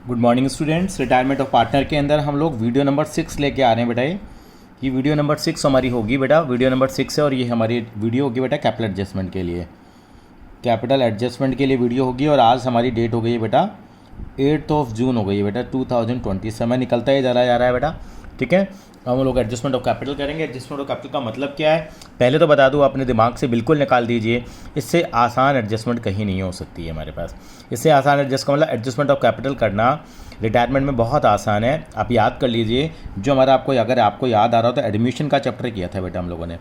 Good morning students. Retirement of partner के अंदर हम लोग वीडियो नंबर 6 लेके आ रहे हैं बेटा। ये वीडियो नंबर 6 हमारी होगी बेटा, वीडियो नंबर 6 है और ये हमारी वीडियो होगी बेटा कैपिटल एडजस्टमेंट के लिए, कैपिटल एडजस्टमेंट के लिए वीडियो होगी। और आज हमारी डेट हो गई है बेटा 8 जून हो गई है बेटा 2020। समय निकलता ही जा रहा है बेटा, ठीक है। हम लोग एडजस्टमेंट ऑफ कैपिटल करेंगे। एडजस्टमेंट ऑफ कैपिटल का मतलब क्या है पहले तो बता दूं, अपने दिमाग से बिल्कुल निकाल दीजिए। इससे आसान एडजस्टमेंट कहीं नहीं हो सकती है हमारे पास। इससे आसान एडजस्ट का मतलब एडजस्टमेंट ऑफ कैपिटल करना रिटायरमेंट में बहुत आसान है। आप याद कर लीजिए, जो हमारा अगर आपको याद आ रहा हो तो एडमिशन का चैप्टर किया था बेटा हम लोगों ने।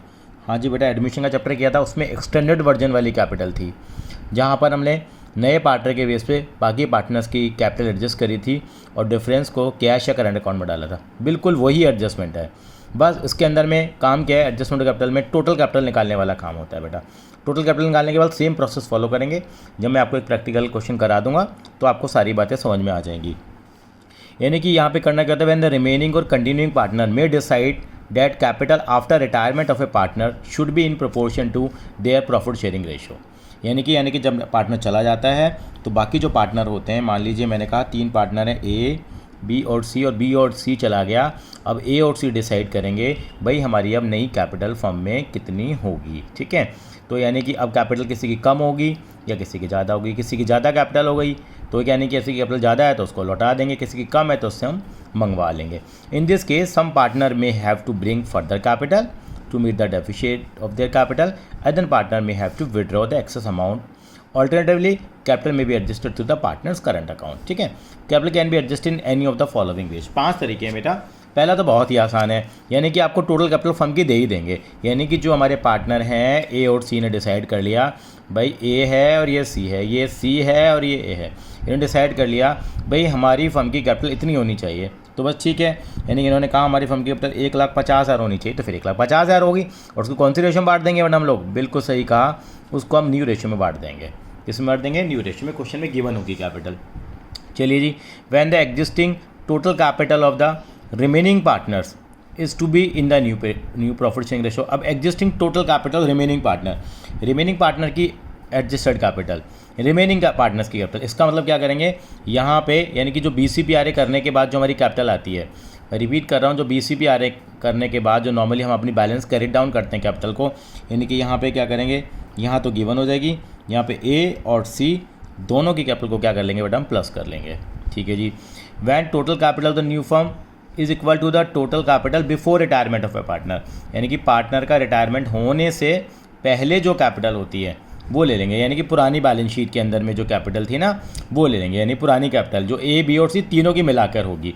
हाँ जी बेटा, एडमिशन का चैप्टर किया था, उसमें एक्सटेंडेड वर्जन वाली कैपिटल थी, जहाँ पर हमने नए पार्टनर के बेस पे बाकी पार्टनर्स की कैपिटल एडजस्ट करी थी और डिफरेंस को कैश या करंट अकाउंट में डाला था। बिल्कुल वही एडजस्टमेंट है, बस इसके अंदर में काम क्या है, एडजस्टमेंट कैपिटल में टोटल कैपिटल निकालने वाला काम होता है बेटा। टोटल कैपिटल निकालने के बाद सेम प्रोसेस फॉलो करेंगे। जब मैं आपको एक प्रैक्टिकल क्वेश्चन करा दूंगा तो आपको सारी बातें समझ में आ जाएंगी। यानी कि यहाँ पे करना क्या होता है, व्हेन द रिमेनिंग और continuing partner may decide that capital after retirement of a partner should be in proportion to their profit sharing ratio. यानी कि जब पार्टनर चला जाता है तो बाकी जो पार्टनर होते हैं, मान लीजिए मैंने कहा 3 पार्टनर हैं ए बी और सी, और बी और सी चला गया। अब ए और सी डिसाइड करेंगे भाई हमारी अब नई कैपिटल फर्म में कितनी होगी, ठीक है। तो यानी कि अब कैपिटल किसी की कम होगी या किसी की ज़्यादा होगी। किसी की ज़्यादा कैपिटल हो गई तो यानी कि किसी की कैपिटल ज़्यादा है तो उसको लौटा देंगे, किसी की कम है तो उससे हम मंगवा लेंगे। In this case some partner may have to bring further capital to meet the deficit of their capital, and then partner may have to withdraw the excess amount. Alternatively, capital may be adjusted to the partner's current account, ठीक है। Capital can be adjust in any of the following veg. 5 तरीके हैं बेटा। पहला तो बहुत ही आसान है, यानी कि आपको टोटल कैपिटल फर्म की दे ही देंगे। यानी कि जो हमारे पार्टनर हैं ए और सी ने डिसाइड कर लिया भाई ए है और ये सी है, ये सी है और ये ए है, इन्होंने डिसाइड कर लिया भाई हमारी फर्म की कैपिटल इतनी होनी चाहिए, तो बस ठीक है। यानी कि इन्होंने कहा हमारी फर्म की कैपिटल 1,50,000 होनी चाहिए, तो फिर 1,50,000 होगी। और उसको कौन सी रेशियो में बांट देंगे मैडम हम लोग, बिल्कुल सही कहा, उसको हम न्यू रेशियो में बांट देंगे। किस में बांट देंगे, न्यू रेशियो में। क्वेश्चन में गिवन होगी कैपिटल। चलिए जी, when the existing total capital of the remaining partners is to be in the new profit sharing ratio. अब existing total capital remaining partner की एडजस्टेड कैपिटल, रिमेनिंग पार्टनर्स की capital, इसका मतलब क्या करेंगे यहाँ पे, यानी कि जो BCPRA करने के बाद जो हमारी कैपिटल आती है, मैं रिपीट कर रहा हूँ, जो BCPRA करने के बाद जो नॉर्मली हम अपनी बैलेंस कैरिट डाउन करते हैं कैपिटल को, यानी कि यहाँ पे क्या करेंगे, यहाँ तो गिवन हो जाएगी, यहाँ पे A और C दोनों की कैपिटल को क्या कर लेंगे बेटा, हम प्लस कर लेंगे, ठीक है जी। When total capital of the new firm is equal to the total capital before retirement of a partner, यानी कि पार्टनर का रिटायरमेंट होने से पहले जो कैपिटल होती है वो ले लेंगे। यानी कि पुरानी बैलेंस शीट के अंदर में जो कैपिटल थी ना वो ले लेंगे, यानी पुरानी कैपिटल जो ए बी और सी तीनों की मिलाकर होगी।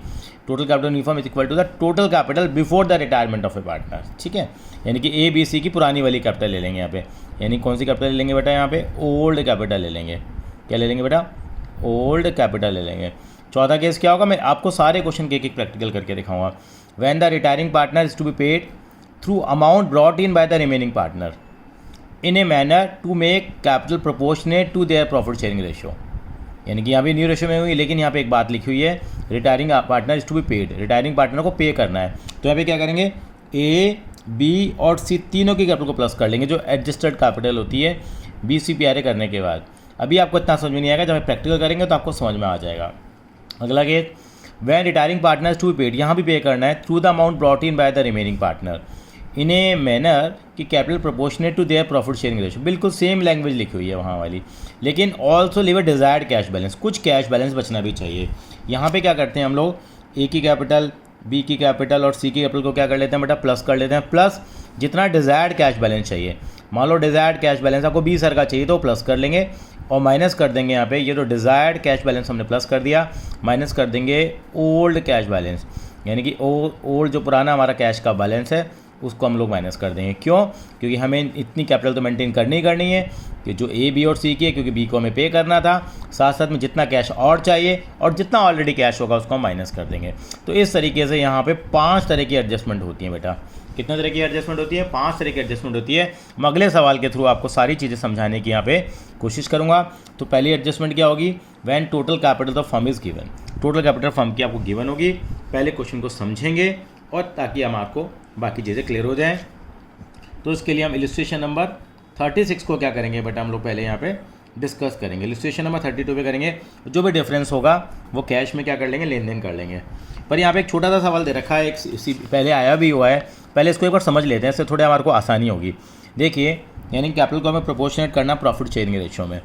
Total capital new firm is equal to the total capital before the retirement of a partner, ठीक है। यानी कि ए बी सी की पुरानी वाली कैपिटल ले लेंगे यहाँ पे। यानी कौन सी कैपिटल ले लेंगे बेटा, यहाँ पे ओल्ड कैपिटल ले लेंगे। क्या ले लेंगे बेटा, ओल्ड कैपिटल ले लेंगे। चौथा केस क्या होगा, मैं आपको सारे क्वेश्चन के एक प्रैक्टिकल करके दिखाऊंगा। When the retiring partner is to be paid through amount brought in by the remaining partner in a manner to make capital proportionate to their profit sharing ratio. यानी कि यहाँ भी न्यू रेशियो में हुई, लेकिन यहाँ पे एक बात लिखी हुई है, retiring partner is to be paid, retiring partner को पे करना है। तो यहाँ पे क्या करेंगे, ए बी और सी तीनों की कैपिटल को प्लस कर लेंगे, जो एडजस्टेड कैपिटल होती है BCPRA करने के बाद। अभी आपको इतना समझ में नहीं आएगा, जब हम प्रैक्टिकल करेंगे तो आपको समझ में आ जाएगा। अगला case, when retiring partner is to be paid, यहाँ भी पे करना है through the amount brought in by the remaining partner in a manner कि capital proportionate to their profit sharing ratio. बिल्कुल सेम लैंग्वेज लिखी हुई है वहाँ वाली, लेकिन also leave a desired cash balance, कुछ कैश बैलेंस बचना भी चाहिए। यहाँ पे क्या करते हैं हम लोग, ए की कैपिटल, बी की कैपिटल और सी की कैपिटल को क्या कर लेते हैं बेटा, प्लस कर लेते हैं। प्लस जितना डिजायर्ड कैश बैलेंस चाहिए, मान लो डिजायर्ड कैश बैलेंस आपको 20,000 का चाहिए तो प्लस कर लेंगे, और माइनस कर देंगे यहाँ पे, ये जो डिजायर्ड कैश बैलेंस हमने प्लस कर दिया, माइनस कर देंगे ओल्ड कैश बैलेंस, यानी कि ओल्ड जो पुराना हमारा कैश का बैलेंस है उसको हम लोग माइनस कर देंगे। क्यों, क्योंकि हमें इतनी कैपिटल तो मेंटेन करनी है कि जो ए बी और सी की है, क्योंकि बी को हमें पे करना था, साथ साथ में जितना कैश और चाहिए और जितना ऑलरेडी कैश होगा उसको हम माइनस कर देंगे। तो इस तरीके से यहाँ पे 5 तरह की एडजस्टमेंट होती हैं बेटा। कितने तरह की एडजस्टमेंट होती है, 5 तरह की एडजस्टमेंट होती है। मैं अगले सवाल के थ्रू आपको सारी चीज़ें समझाने की यहाँ पे कोशिश करूँगा। तो पहली एडजस्टमेंट क्या होगी, when total capital of firm is given, total capital firm की आपको गिवन होगी। पहले क्वेश्चन को समझेंगे और ताकि हम आपको बाकी चीज़ें क्लियर हो जाएं। तो इसके लिए हम इलस्ट्रेशन नंबर 36 को क्या करेंगे बेटा, हम लोग पहले यहाँ पे डिस्कस करेंगे। इलस्ट्रेशन नंबर 32 पे करेंगे। जो भी डिफरेंस होगा वो कैश में क्या कर लेंगे, लेन देन कर लेंगे। पर यहाँ पे एक छोटा सा सवाल दे रखा है, पहले आया भी हुआ है, पहले इसको एक बार समझ लेते हैं, इससे थोड़े हमारे को आसानी होगी। देखिए, यानी कैपिटल को हमें प्रोपोर्शनेट करना प्रॉफिट शेयरिंग रेशियो में।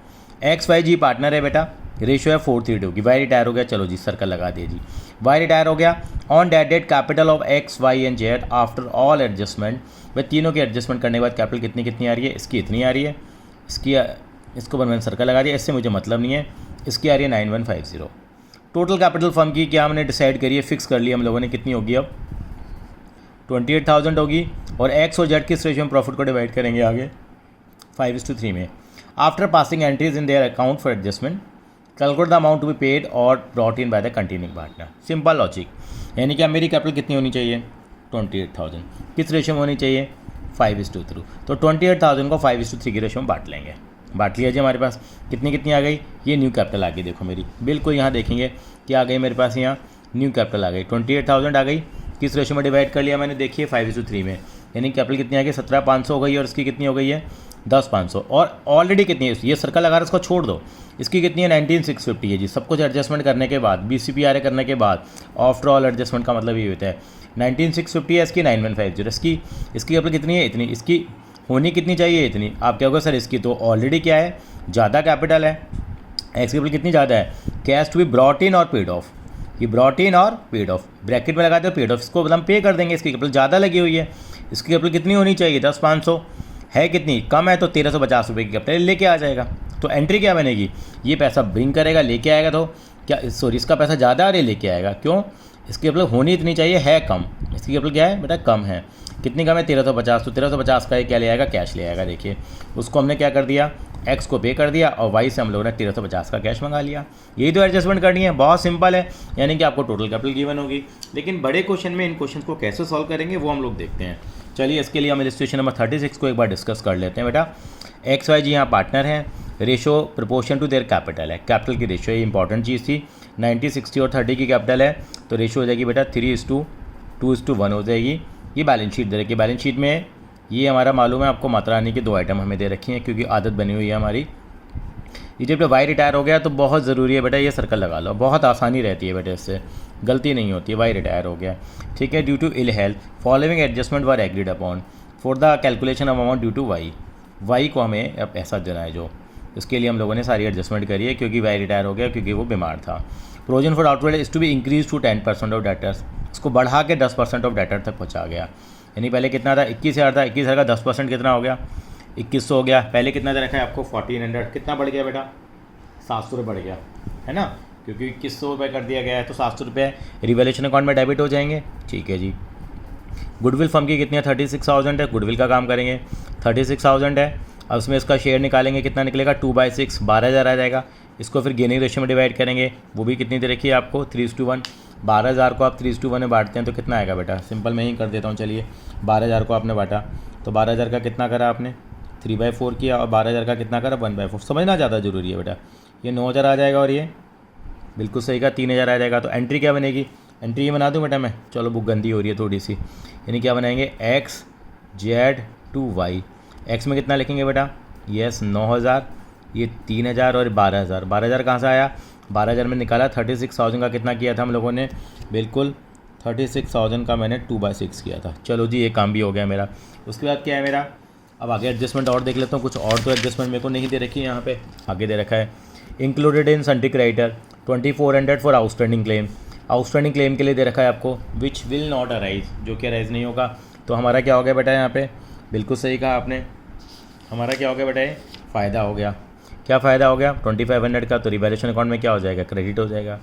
एक्स वाई जी पार्टनर है बेटा, रेशियो है 4:3 की। वाई रिटायर हो गया, चलो जी सर्कल लगा दिए जी, वाई रिटायर हो गया। On date date capital of X Y and Z after all adjustment, वे तीनों की एडजस्टमेंट करने के बाद कैपिटल कितनी आ रही है, इसकी इतनी आ रही है, इसको मैंने सर्कल लगा दिया, इससे मुझे मतलब नहीं है, इसकी आ रही है 9150। टोटल कैपिटल फर्म की क्या हमने डिसाइड करी है, फिक्स कर लिया हम लोगों ने, कितनी होगी अब 28,000 होगी। और एक्स और जेड किस रेशियो में प्रॉफिट को डिवाइड करेंगे आगे, 5:3 में। After passing entries in their account for adjustment, calculate the amount to be paid और brought in by the continuing partner. Simple logic, यानी कि अब मेरी कैपिटल कितनी होनी चाहिए, 28,000, किस रेशियो में होनी चाहिए, 5:3। तो 28,000 को 5:3 की रेशियो में बांट लेंगे। बांट लिया जी, हमारे पास कितनी आ गई, ये न्यू कैपिटल आ गई। देखो मेरी बिल्कुल यहाँ देखेंगे क्या आ गई मेरे पास, यहाँ न्यू कैपिटल आ गई, 28,000 आ गई। किस रेशियो में डिवाइड कर लिया मैंने, देखिए 5:3 में, यानी कैपिटल कितनी आ गई, 17,500 हो गई, और इसकी कितनी हो गई है, 10,500। और ऑलरेडी कितनी है, ये सर्कल लगा इसको छोड़ दो, इसकी कितनी है, 19,650 है जी। सब कुछ एडजस्टमेंट करने के बाद, BCPRA करने के बाद, आफ्टर ऑल एडजस्टमेंट का मतलब ये होता है 19,650 है, इसकी 9150, इसकी कैपिटल कितनी है, इतनी, इसकी होनी कितनी चाहिए, इतनी। आप क्या होगा सर, इसकी तो ऑलरेडी क्या है, ज़्यादा कैपिटल है, एक्स कैपिटल कितनी ज़्यादा है, cash to be brought in और पेड ऑफ, ये ब्रॉट इन और पेड ऑफ, ब्रैकेट में लगाते हो पेड ऑफ, इसको मतलब पे कर देंगे, इसकी कैपिटल ज़्यादा लगी हुई है, इसकी कैपिटल कितनी होनी चाहिए, 10,500 है, कितनी कम है, तो 1,350 रुपये की कैपिटल लेके आ जाएगा। तो एंट्री क्या बनेगी, ये पैसा ब्रिंग करेगा, लेके आएगा, तो क्या सॉरी इसका पैसा ज़्यादा आ रही लेके आएगा, क्यों, इसकी कैपिटल होनी इतनी चाहिए, है कम, इसकी कैपिटल क्या है बेटा, कम है। कितनी कम है, 1,350, तो 1,350 का क्या ले आएगा, कैश ले आएगा। देखिए उसको हमने क्या कर दिया, एक्स को पे कर दिया, और वाई से हम लोगों ने 1,350 का कैश मंगा लिया। यही तो एडजस्टमेंट करनी है, बहुत सिंपल है, यानी कि आपको टोटल कैपिटल गिवन होगी। लेकिन बड़े क्वेश्चन में इन क्वेश्चन को कैसे सॉल्व करेंगे वो हम लोग देखते हैं। चलिए इसके लिए हम इलस्ट्रेशन नंबर 36 को एक बार डिस्कस कर लेते हैं बेटा। एक्स वाई जी यहाँ पार्टनर हैं, ratio proportion to their capital है, कैपिटल की रेशो ये इंपॉर्टेंट चीज़ थी। 90, 60 और 30 की कैपिटल है, तो रेशो हो जाएगी बेटा 3:2:1 हो जाएगी। ये बैलेंस शीट दे रखी है, बैलेंस शीट में ये हमारा मालूम है आपको, मात्रा रानी की 2 आइटम हमें दे रखी हैं, क्योंकि आदत बनी हुई है हमारी। ये जब वाई रिटायर हो गया तो बहुत ज़रूरी है बेटा, ये सर्कल लगा लो, बहुत आसानी रहती है बेटा, इससे गलती नहीं होती है। वाई रिटायर हो गया, ठीक है, due to ill health, following adjustment were agreed upon for the calculation of amount due to Y. Y को हमें अब ऐसा देना है, जो इसके लिए हम लोगों ने सारी एडजस्टमेंट करी है, क्योंकि वाई रिटायर हो गया, क्योंकि वो बीमार था। Provision for outward is to be increase to 10% of debtors, इसको बढ़ा के 10% ऑफ डेटर तक पहुँचा गया। यानी पहले कितना था, 21,000 था, 21,000 का 10% कितना हो गया, 2100 हो गया। पहले कितना दे रखा है आपको, 1400, कितना बढ़ गया बेटा, 700 रुपये बढ़ गया, है ना, क्योंकि 2100 रुपये कर दिया गया है, तो 700 रुपये रिवैल्यूएशन अकाउंट में डेबिट हो जाएंगे, ठीक है जी। गुडविल फर्म की कितनी है, 36,000 है, गुडविल का काम करेंगे, 36,000 है। अब उसमें इसका शेयर निकालेंगे, कितना निकलेगा, 2/6, 12,000 आ जाएगा। इसको फिर गेनिंग रेशियो में डिवाइड करेंगे, वो भी कितनी दे रखी है आपको, 3:1। 12,000 को आप 3:1 में बांटते हैं तो कितना आएगा बेटा, सिंपल मैं ही कर देता हूँ, चलिए 12,000 को आपने बांटा, तो 12,000 का कितना करा आपने, 3/4 किया, और 12,000 का कितना करा, 1/4। समझना ज़्यादा ज़रूरी है बेटा। ये 9,000 आ जाएगा, और ये बिल्कुल सही का 3,000 आ जाएगा। तो एंट्री क्या बनेगी, एंट्री ये बना दूँ बेटा मैं, चलो बुक गंदी हो रही है थोड़ी सी, यानी क्या बनाएंगे, X Z to Y. X में कितना लिखेंगे बेटा, यस 9,000, ये 3,000 और 12,000। 12,000 कहाँ से आया, 12,000 में निकाला, 36,000 का कितना किया था हम लोगों ने, बिल्कुल 36,000 का मैंने 2/6 किया था। चलो जी ये काम भी हो गया मेरा। उसके बाद क्या है मेरा, अब आगे एडजस्टमेंट और देख लेता हूँ, कुछ और तो एडजस्टमेंट मेरे को नहीं दे रखी है यहाँ पे, आगे दे रखा है इंक्लूडेड इन सन्टी creditor 2,400 for outstanding claim. Outstanding claim के लिए दे रखा है आपको, विच विल नॉट अराइज, जो कि अराइज नहीं होगा। तो हमारा क्या हो गया बेटा, यहाँ पे बिल्कुल सही कहा आपने, हमारा क्या हो गया बेटा, ये फ़ायदा हो गया। क्या फ़ायदा हो गया, 2,500 का, तो रिवैल्यूएशन अकाउंट में क्या हो जाएगा, क्रेडिट हो जाएगा।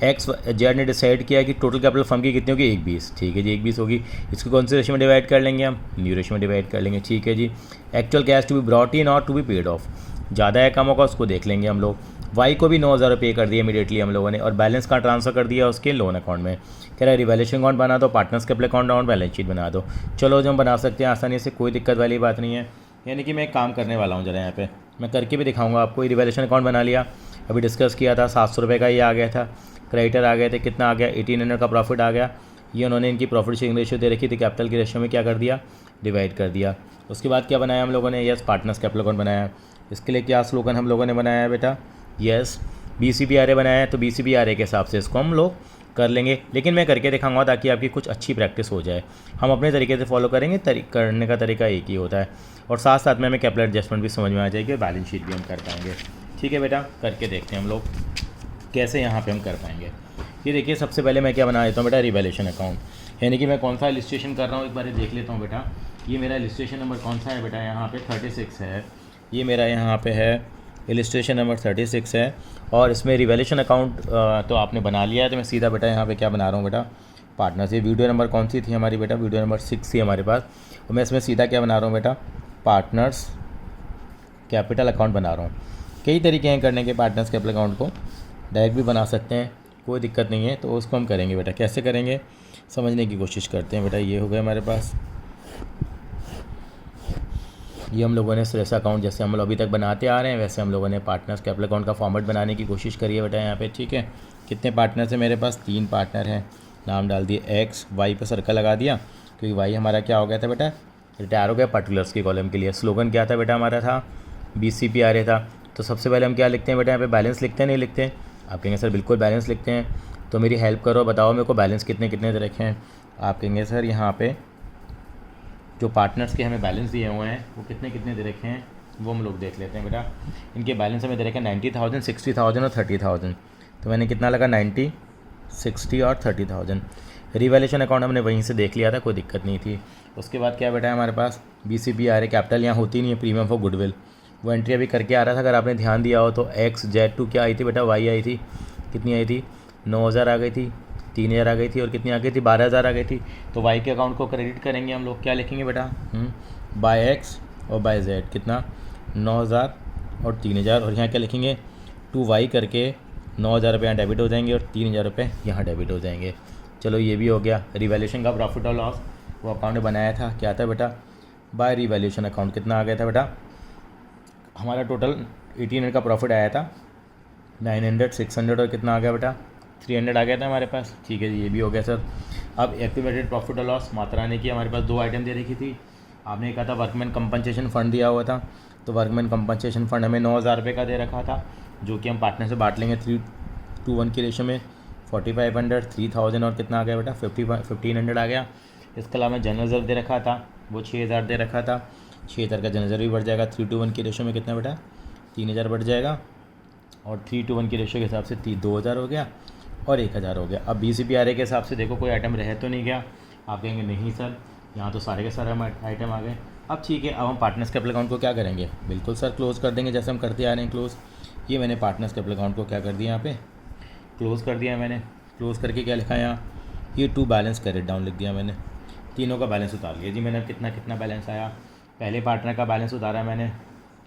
एक्स जेड ने डिसाइड किया कि टोटल कैपिटल फर्म की कितनी होगी, 1/20, ठीक है जी 1/20 होगी। इसको कौन से रेशियो में डिवाइड कर लेंगे हम, न्यू रेशियो में डिवाइड कर लेंगे, ठीक है जी। Actual cash to be brought in और टू बी पेड ऑफ, ज़्यादा है कम होगा उसको देख लेंगे हम लोग। वाई को भी 9,000 पे कर दिया इमीडिएटली हम लोगों ने, और बैलेंस का ट्रांसफर कर दिया उसके लोन अकाउंट में। कह रहा है रिवैल्यूएशन अकाउंट बना दो, पार्टनर्स कैपिटल अकाउंट और बैलेंस शीट बना दो। चलो जो हम बना सकते हैं आसानी से, कोई दिक्कत वाली बात नहीं है। यानी कि मैं एक काम करने वाला हूँ जरा, यहाँ पे मैं करके भी दिखाऊंगा आपको। रिवैल्यूएशन अकाउंट बना लिया, अभी डिस्कस किया था, 700 रुपये का ये आ गया था, क्रेडिटर आ गए थे, कितना आ गया, 1,800 का प्रॉफिट आ गया। ये उन्होंने इनकी प्रॉफिट शेयरिंग रेशियो दे रखी थी, कैपिटल की रेशियो में क्या कर दिया, डिवाइड कर दिया। उसके बाद क्या बनाया हम लोगों ने, यस पार्टनर्स कैपिटल अकाउंट बनाया। इसके लिए क्या स्लोगन हम लोगों ने बनाया है बेटा, यस BCPRA बनाया है तो BCPRA के हिसाब से इसको हम लोग कर लेंगे, लेकिन मैं करके दिखाऊंगा ताकि आपकी कुछ अच्छी प्रैक्टिस हो जाए। हम अपने तरीके से फॉलो करेंगे, करने का तरीका एक ही होता है, और साथ साथ में हमें कैपिटल एडजस्टमेंट भी समझ में आ जाएगी और बैलेंस शीट भी हम कर पाएंगे। ठीक है बेटा, करके देखते हैं हम लोग कैसे यहाँ पे हम कर पाएंगे। ये देखिए, सबसे पहले मैं क्या बना देता हूँ बेटा, रिवैल्यूएशन अकाउंट, यानी कि मैं कौन सा इलस्ट्रेशन कर रहा हूँ एक बार देख लेता हूँ बेटा। ये मेरा इलस्ट्रेशन नंबर कौन सा है बेटा, यहाँ पे 36 है। ये मेरा यहाँ पे है इलस्ट्रेशन नंबर 36 है, और इसमें रिवैल्यूएशन अकाउंट तो आपने बना लिया है। तो मैं सीधा बेटा यहाँ पे क्या बना रहा हूँ बेटा, पार्टनर्स। ये वीडियो नंबर कौन सी थी हमारी बेटा, वीडियो नंबर 6 थी हमारे पास, और मैं इसमें सीधा क्या बना रहा हूँ बेटा, पार्टनर्स कैपिटल अकाउंट बना रहा हूँ। कई तरीके हैं करने के पार्टनर्स कैपिटल अकाउंट को, डायरेक्ट भी बना सकते हैं, कोई दिक्कत नहीं है। तो उसको हम करेंगे बेटा, कैसे करेंगे समझने की कोशिश करते हैं बेटा। ये हो गया हमारे पास, ये हम लोगों ने श्रेष्ठ अकाउंट जैसे हम लोग अभी तक बनाते आ रहे हैं वैसे हम लोगों ने पार्टनर्स कैपिटल अकाउंट का फॉर्मेट बनाने की कोशिश करी है बेटा यहाँ पे। ठीक है, कितने पार्टनर्स हैं मेरे पास, 3 पार्टनर हैं। नाम डाल दिए एक्स, वाई पे सर्कल लगा दिया, क्योंकि वाई हमारा क्या हो गया था बेटा, रिटायर हो गया पर्टिकुलर्स की कॉलम के लिए। स्लोगन क्या था बेटा हमारा, था BCPRA था। तो सबसे पहले हम क्या लिखते हैं बेटा, यहाँ पे बैलेंस लिखते हैं, नहीं लिखते हैं? आप कहेंगे सर बिल्कुल बैलेंस लिखते हैं। तो मेरी हेल्प करो, बताओ मेरे को बैलेंस कितने कितने दे रखे हैं। आप कहेंगे सर यहाँ पे जो पार्टनर्स के हमें बैलेंस दिए हुए हैं वो कितने कितने दे रखे हैं, वो हम लोग देख लेते हैं बेटा। इनके बैलेंस हमें दे रखे हैं 90,000, 60,000 और 30,000। तो मैंने कितना लगा, 90, 60 और 30,000। रिवैल्यूएशन अकाउंट हमने वहीं से देख लिया था, कोई दिक्कत नहीं थी। उसके बाद क्या बेटा है हमारे पास, BCPRA कैपिटल यहाँ होती नहीं है, प्रीमियम फॉर गुडविल, वो एंट्री अभी करके आ रहा था। अगर आपने ध्यान दिया हो तो XZ2 क्या आई थी बेटा, वाई आई थी, कितनी आई थी, 9,000 आ गई थी, 3,000 आ गई थी, और कितनी आ गई थी, 12,000 आ गई थी। तो वाई के अकाउंट को क्रेडिट करेंगे हम लोग, क्या लिखेंगे बेटा, बाय एक्स और बाय जेड, कितना 9,000 और 3,000, और यहाँ क्या लिखेंगे 2Y करके 9,000 रुपये यहाँ डेबिट हो जाएंगे और 3,000 रुपये यहाँ डेबिट हो जाएंगे। चलो ये भी हो गया। रिवैल्यूएशन का प्रॉफिट और लॉस वो अकाउंट बनाया था, क्या था बेटा, बाय रिवैल्यूएशन अकाउंट। कितना आ गया था बेटा, हमारा टोटल 1800 का प्रॉफिट आया था, 900, 600 और कितना आ गया बेटा, 300 आ गया था हमारे पास। ठीक है जी, ये भी हो गया सर। अब एक्टिवेटेड प्रॉफिट और लॉस मात्रा ने की, हमारे पास 2 आइटम दे रखी थी। आपने कहा था वर्कमैन कंपनसेशन फ़ंड दिया हुआ था, तो वर्कमैन कंपनसेशन फ़ंड हमें 9,000 रुपये का दे रखा था, जो कि हम पार्टनर से बांट लेंगे 3:1 की रेशो में। 4,500, 3,000 और कितना आ गया बेटा, 1,500 आ गया। इसके अलावा जनरल रिजर्व दे रखा था, वो 6,000 दे रखा था। 6,000 का जनरल रिजर्व भी बढ़ जाएगा, 3:1 की रेशो में कितना बेटा, 3,000 बढ़ जाएगा, और 3:1 की रेशो के हिसाब से 2,000 हो गया और 1,000 हो गया। अब BCPRA के हिसाब से देखो कोई आइटम रह तो नहीं गया। आप कहेंगे नहीं सर, यहाँ तो सारे के सारे आइटम आ गए। अब ठीक है, अब हम पार्टनर्स कैपिटल अकाउंट को क्या करेंगे, बिल्कुल सर क्लोज़ कर देंगे जैसे हम करते आ रहे हैं क्लोज़। ये मैंने पार्टनर्स कैपिटल अकाउंट को क्या कर दिया, यहाँ पे क्लोज़ कर दिया मैंने। क्लोज़ करके क्या लिखा है यहाँ, ये 2 बैलेंस कैरेट डाउन लिख दिया मैंने, तीनों का बैलेंस उतार लिया जी मैंने। कितना कितना बैलेंस आया, पहले पार्टनर का बैलेंस उतारा मैंने,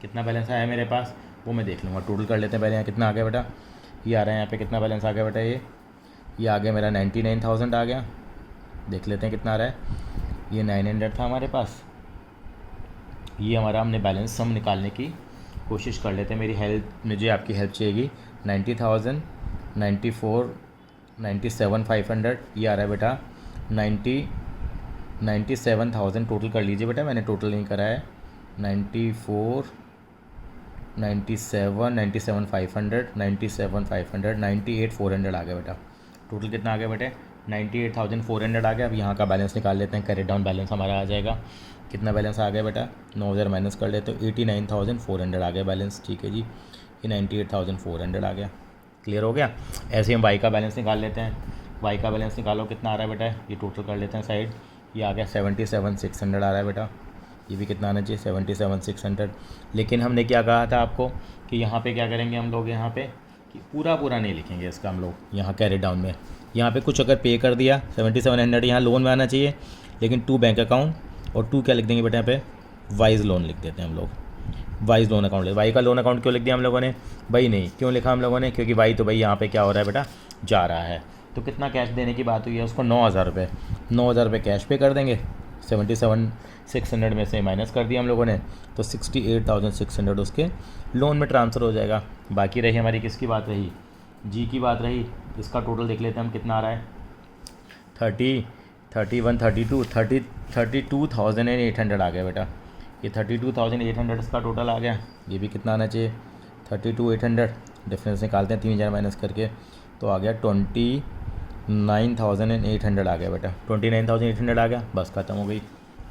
कितना बैलेंस आया मेरे पास वो मैं देख लूँगा। टोटल कर लेते हैं पहले, यहाँ कितना आ गया बेटा, ये आ रहा है यहाँ पे, कितना बैलेंस आ गया बेटा, ये आ गया मेरा 99,000 आ गया। देख लेते हैं कितना आ रहा है, ये 900 था हमारे पास। ये हमारा हमने बैलेंस सम निकालने की कोशिश कर लेते हैं। मेरी हेल्प, मुझे आपकी हेल्प चाहिएगी। 90,000, 94, 97,500, ये आ रहा है बेटा 97,000। टोटल कर लीजिए बेटा, मैंने टोटल नहीं करा है। 94, 97, 97,500, 97,500, 98,400 आ गया बेटा। टोटल कितना आ गया बेटे, 98,400 आ गया। अब यहाँ का बैलेंस निकाल लेते हैं, कैरेट डाउन बैलेंस हमारा आ जाएगा। कितना बैलेंस आ गया बेटा, 9,000 माइनस कर लेते तो 89,400 आ गया बैलेंस। ठीक है जी, ये 98,400 आ गया। क्लियर हो गया। ऐसे हम वाई का बैलेंस निकाल लेते हैं। वाई का बैलेंस निकालो, कितना आ रहा है बेटा, ये टोटल कर लेते हैं साइड। ये आ गया 77,600 आ रहा है बेटा। ये भी कितना आना चाहिए, 77,600। लेकिन हमने क्या कहा था आपको कि यहाँ पे क्या करेंगे हम लोग, यहाँ पे कि पूरा नहीं लिखेंगे इसका हम लोग, यहाँ कैरी डाउन में यहाँ पे कुछ अगर पे कर दिया 7700 यहाँ लोन में आना चाहिए, लेकिन 2 बैंक अकाउंट और 2 क्या लिख देंगे बेटा, यहाँ पे वाइज लोन लिख देते हैं हम लोग। वाइज लोन अकाउंट, वाई का लोन अकाउंट क्यों लिख दिया हम लोगों ने, भाई नहीं क्यों लिखा हम लोगों ने, क्योंकि वाई तो भाई यहाँ पे क्या हो रहा है बेटा, जा रहा है। तो कितना कैश देने की बात हुई है उसको, 9,000 रुपये। 9,000 रुपये कैश पे कर देंगे, 77,600 में से माइनस कर दिया हम लोगों ने, तो 68,600 उसके लोन में ट्रांसफ़र हो जाएगा। बाकी रही हमारी किसकी बात रही, जी की बात रही। इसका टोटल देख लेते हैं हम कितना आ रहा है, 32,800 आ गया बेटा। ये 32,800 इसका टोटल आ गया। ये भी कितना आना चाहिए, 32,800 डिफरेंस निकालते हैं 3000 माइनस करके, तो आ गया 29,800 आ गया बेटा, 29,800 आ गया, बस ख़त्म हो गई।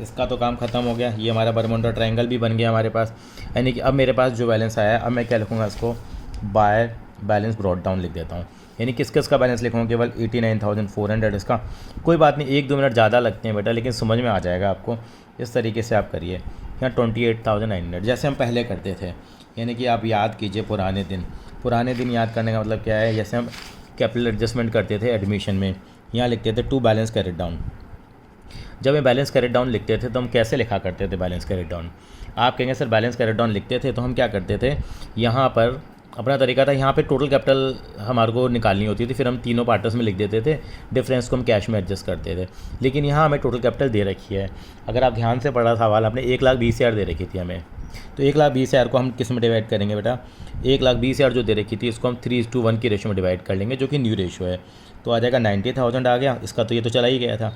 इसका तो काम ख़त्म हो गया। ये हमारा बरमुडा ट्रायंगल भी बन गया हमारे पास। यानी कि अब मेरे पास जो बैलेंस आया है, अब मैं क्या लिखूँगा, इसको बाय बैलेंस ब्रॉड डाउन लिख देता हूँ। यानी किस किस का बैलेंस लिखूँगा, केवल 89,400 इसका। कोई बात नहीं, 1-2 मिनट ज़्यादा लगते हैं बेटा, लेकिन समझ में आ जाएगा आपको। इस तरीके से आप करिए। यहाँ 28,900 जैसे हम पहले करते थे। यानी कि आप याद कीजिए पुराने दिन याद करने का मतलब क्या है। जैसे हम कैपिटल एडजस्टमेंट करते थे एडमिशन में, यहाँ लिखते थे टू बैलेंस कैरेट डाउन। जब हम बैलेंस कैरेट डाउन लिखते थे तो हम कैसे लिखा करते थे बैलेंस कैरेट डाउन। आप कहेंगे सर बैलेंस कैरेट डाउन लिखते थे तो हम क्या करते थे, यहाँ पर अपना तरीका था, यहाँ पे टोटल कैपिटल हमारे को निकालनी होती थी, फिर हम तीनों पार्टर्स में लिख देते थे, डिफरेंस को हम कैश में एडजस्ट करते थे। लेकिन यहाँ हमें टोटल कैपिटल दे रखी है। अगर आप ध्यान से पढ़ा सवाल, आपने 1,20,000 दे रखी थी हमें, तो 1,20,000 को हम किस में डिवाइड करेंगे बेटा, 1,20,000 जो दे रखी थी इसको हम 3:1 की रेशो में डिवाइड कर लेंगे, जो कि न्यू रेशो है। तो आ जाएगा 90,000 आ गया इसका, तो ये तो चला ही गया था,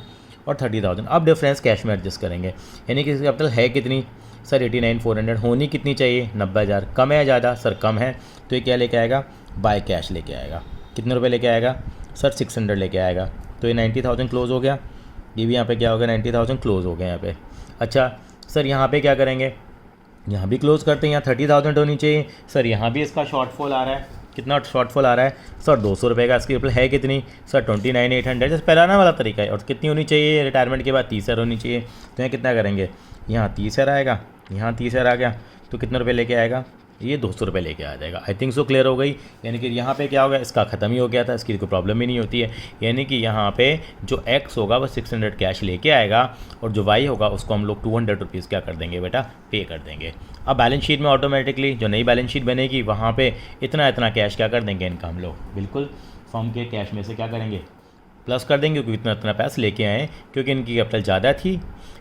और 30,000। अब डिफरेंस कैश में एडजस्ट करेंगे। यानी कि कैपिटल है कितनी सर, 89,400। होनी कितनी चाहिए, 90,000। कम है या ज़्यादा सर, कम है, तो ये क्या लेके आएगा, बाय कैश लेके आएगा। कितने रुपए लेके आएगा सर, 600 लेके आएगा। तो ये 90,000 क्लोज हो गया। ये भी यहाँ पे क्या हो गया, 90,000 क्लोज हो गया यहाँ पे। अच्छा सर यहाँ पे क्या करेंगे, यहाँ भी क्लोज करते हैं। यहाँ 30,000 होनी चाहिए सर, यहाँ भी इसका शॉर्टफॉल आ रहा है। कितना शॉर्टफॉल आ रहा है सर, 200 रुपये का। इसकी रिप्लाई है कितनी सर, 29,800। जैसे पहला ना वाला तरीका है। और कितनी होनी चाहिए रिटायरमेंट के बाद, 30,000 होनी चाहिए। तो यहाँ कितना करेंगे, यहाँ 30,000 आएगा, यहाँ 30,000 आ गया, तो कितने रुपये लेके आएगा, ये 200 रुपये लेके आ जाएगा। आई थिंक सो क्लियर हो गई। यानी कि यहाँ पे क्या होगा, इसका ख़त्म ही हो गया था, इसकी कोई प्रॉब्लम ही नहीं होती है। यानी कि यहाँ पे जो x होगा वह 600 कैश लेके आएगा, और जो y होगा उसको हम लोग 200 रुपीज़ क्या कर देंगे बेटा, पे कर देंगे। अब बैलेंस शीट में ऑटोमेटिकली जो नई बैलेंस शीट बनेगी वहाँ पे इतना कैश क्या कर देंगे, इनका हम लोग बिल्कुल फर्म के कैश में से क्या करेंगे, प्लस कर देंगे, क्योंकि इतना पैसा लेके आए। क्योंकि इनकी कैपिटल ज़्यादा थी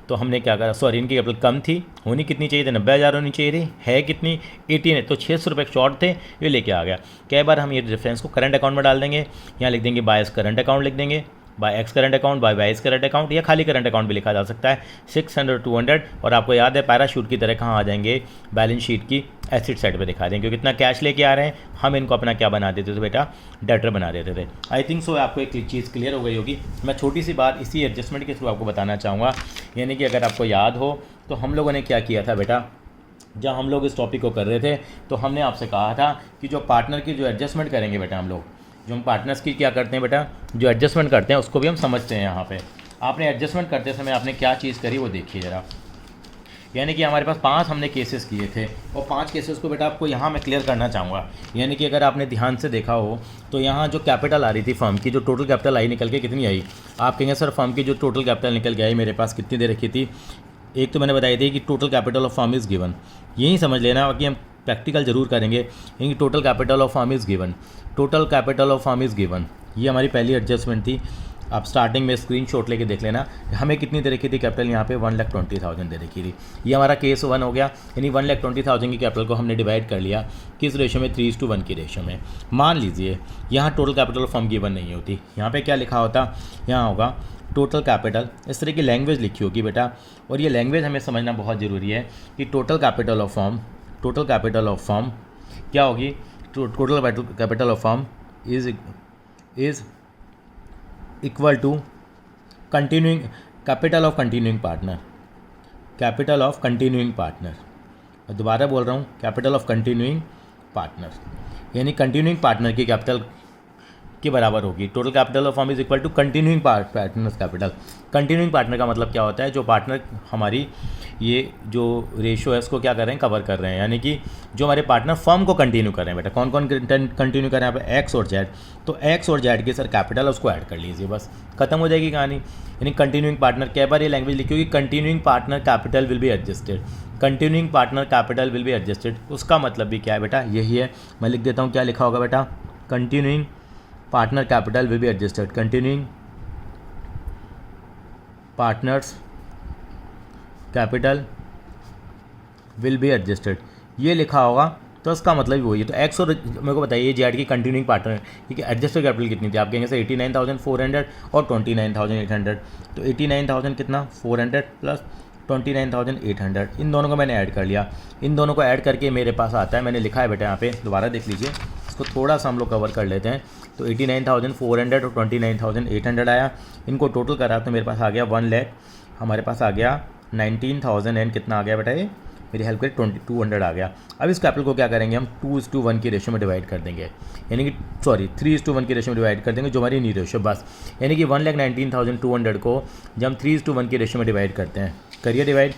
तो हमने क्या करा, सॉरी इनकी कैपिटल कम थी, होनी कितनी चाहिए थी, 90,000 होनी चाहिए थी, है कितनी 18 है, तो 600 रुपये शॉर्ट थे, ये लेके आ गया। कई बार हम ये डिफरेंस को करंट अकाउंट में डाल देंगे। यहाँ लिख देंगे बाय करंट अकाउंट लिख देंगे, by X current account, by Y current account, या खाली करंट अकाउंट भी लिखा जा सकता है। 600 200। और आपको याद है पैराशूट की तरह कहाँ आ जाएंगे, बैलेंस शीट की एसिड साइड पे दिखा देंगे। क्योंकि कितना कैश लेके आ रहे हैं, हम इनको अपना क्या बना देते थे बेटा, डेटर बना देते थे। आई थिंक सो आपको एक चीज़ क्लियर हो गई होगी। मैं छोटी सी बात इसी एडजस्टमेंट के थ्रू आपको बताना चाहूँगा। यानी कि अगर आपको याद हो तो हम लोगों ने क्या किया था बेटा, जब हम लोग इस टॉपिक को कर रहे थे तो हमने आपसे कहा था कि जो पार्टनर की जो एडजस्टमेंट करेंगे बेटा, हम लोग जो हम पार्टनर्स की क्या करते हैं बेटा, जो एडजस्टमेंट करते हैं उसको भी हम समझते हैं। यहाँ पे आपने एडजस्टमेंट करते समय आपने क्या चीज़ करी वो देखिए ज़रा। यानी कि हमारे पास 5 हमने केसेस किए थे, और 5 केसेस को बेटा आपको यहाँ मैं क्लियर करना चाहूँगा। यानी कि अगर आपने ध्यान से देखा हो तो यहाँ जो कैपिटल आ रही थी फर्म की, जो टोटल कैपिटल आई निकल के कितनी आई, आप कहेंगे सर फर्म की जो टोटल कैपिटल निकल के आई मेरे पास कितनी दे रखी थी। एक तो मैंने बताई थी कि total capital of firm is given, यही समझ लेना कि हम प्रैक्टिकल जरूर करेंगे। यानी total capital of firm is given, total capital of firm is given, ये हमारी पहली एडजस्टमेंट थी। आप स्टार्टिंग में स्क्रीनशॉट लेके देख लेना, हमें कितनी दे रखी थी कैपिटल, यहाँ पे 1,20,000 दे रखी थी। ये हमारा केस 1 हो गया। यानी 1,20,000 की कैपिटल को हमने डिवाइड कर लिया किस रेशो में, 3:1 की रेशो में। मान लीजिए यहाँ total capital of firm given नहीं होती, यहाँ पे क्या लिखा होता, यहाँ होगा टोटल कैपिटल। इस तरह की लैंग्वेज लिखी होगी बेटा, और ये लैंग्वेज हमें समझना बहुत ज़रूरी है कि total capital of firm, total capital of firm क्या होगी, total capital of firm is equal to continuing capital of continuing partner, capital of continuing partner. मैं दोबारा बोल रहा हूँ, कैपिटल ऑफ कंटिन्यूइंग पार्टनर। यानी कंटिन्यूइंग पार्टनर की कैपिटल के बराबर होगी। Total capital of firm is equal to continuing partners capital. Continuing partner का मतलब क्या होता है, जो पार्टनर हमारी ये जो रेशो है इसको क्या कर रहे हैं, कवर कर रहे हैं। यानी कि जो हमारे पार्टनर फर्म को कंटिन्यू कर रहे हैं बेटा, कौन कौन कंटिन्यू कर रहे हैं यहाँ पे, एक्स और जेड। तो एक्स और जेड के सर कैपिटल उसको ऐड कर लीजिए, बस खत्म हो जाएगी कहानी। यानी कंटिन्यूइंग पार्टनर, कई बार ये लैंग्वेज लिखी होगी continuing partner capital will be adjusted, continuing partner capital will be adjusted. उसका मतलब भी क्या है बेटा, यही है। मैं लिख देता हूँ, क्या लिखा होगा बेटा, continuing partner capital will be adjusted, continuing partners capital will be adjusted, ये लिखा होगा। तो इसका मतलब वही है। तो एक्स और मेरे को बताइए जेड की कंटिन्यूइंग पार्टनर, ठीक है, एडजस्टेड कैपिटल कितनी थी, आप कहेंगे सर 89,400 और 29,800। तो 89,000 कितना 400 प्लस 29,800, इन दोनों को मैंने ऐड कर लिया। इन दोनों को ऐड करके मेरे पास आता है, मैंने लिखा है बेटा यहाँ पे, दोबारा देख लीजिए, इसको थोड़ा सा हम लोग कवर कर लेते हैं। तो 89,400 और 29,800 आया, इनको टोटल करा तो मेरे पास आ गया 1 लाख, हमारे पास आ गया 19,000 एंड कितना आ गया बेटा, ये मेरी हेल्प करें 200 आ गया। अब इस कैपिटल को क्या करेंगे हम 2:1 की रेशियो में डिवाइड कर देंगे, यानी कि 3:1 की रेशियो में डिवाइड कर देंगे, जो हमारी नी रेशियो बस, यानी कि 1,19,200 को जब हम 3:1 की रेशियो में डिवाइड करते हैं, करिए डिवाइड